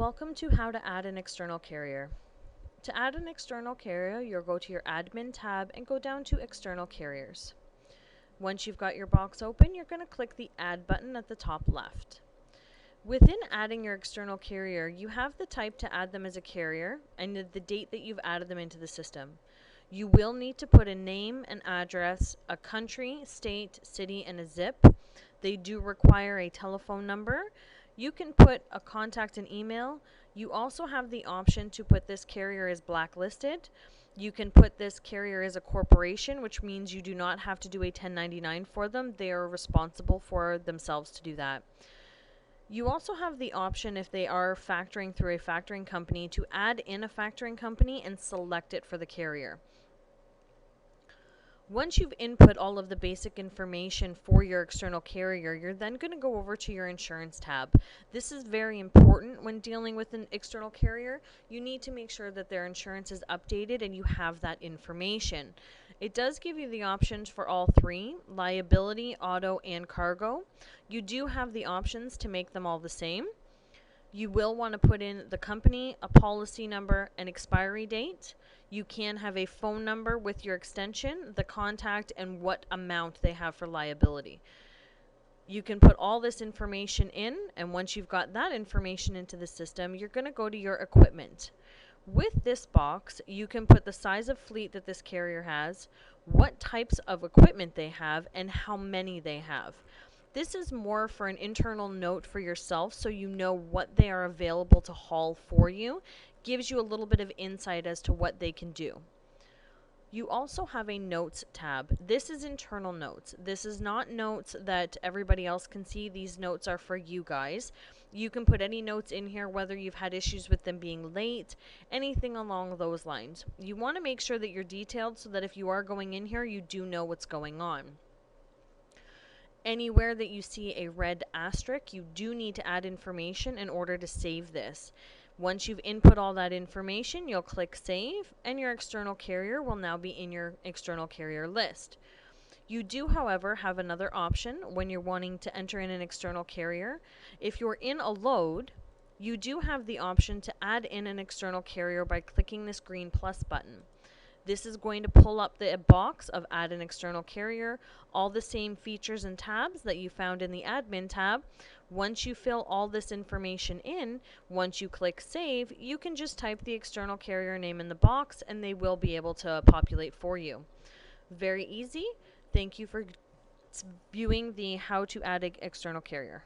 Welcome to how to add an external carrier. To add an external carrier, you'll go to your admin tab and go down to external carriers. Once you've got your box open, you're going to click the add button at the top left. Within adding your external carrier, you have the type to add them as a carrier and the date that you've added them into the system. You will need to put a name, an address, a country, state, city, and a zip. They do require a telephone number. You can put a contact and email. You also have the option to put this carrier as blacklisted. You can put this carrier as a corporation, which means you do not have to do a 1099 for them. They are responsible for themselves to do that. You also have the option, if they are factoring through a factoring company, to add in a factoring company and select it for the carrier. Once you've input all of the basic information for your external carrier, you're then going to go over to your insurance tab. This is very important when dealing with an external carrier. You need to make sure that their insurance is updated and you have that information. It does give you the options for all three: liability, auto, and cargo. You do have the options to make them all the same. You will want to put in the company, a policy number, an expiry date. You can have a phone number with your extension, the contact, and what amount they have for liability. You can put all this information in, and once you've got that information into the system, you're going to go to your equipment. With this box, you can put the size of fleet that this carrier has, what types of equipment they have, and how many they have. This is more for an internal note for yourself, so you know what they are available to haul for you. Gives you a little bit of insight as to what they can do. You also have a notes tab. This is internal notes. This is not notes that everybody else can see. These notes are for you guys. You can put any notes in here, whether you've had issues with them being late, anything along those lines. You want to make sure that you're detailed so that if you are going in here, you do know what's going on. Anywhere that you see a red asterisk, you do need to add information in order to save this. Once you've input all that information, you'll click save, and your external carrier will now be in your external carrier list. You do, however, have another option when you're wanting to enter in an external carrier. If you're in a load, you do have the option to add in an external carrier by clicking this green plus button. This is going to pull up the box of add an external carrier, all the same features and tabs that you found in the admin tab. Once you fill all this information in, once you click save, you can just type the external carrier name in the box and they will be able to populate for you. Very easy. Thank you for viewing the how to add an external carrier.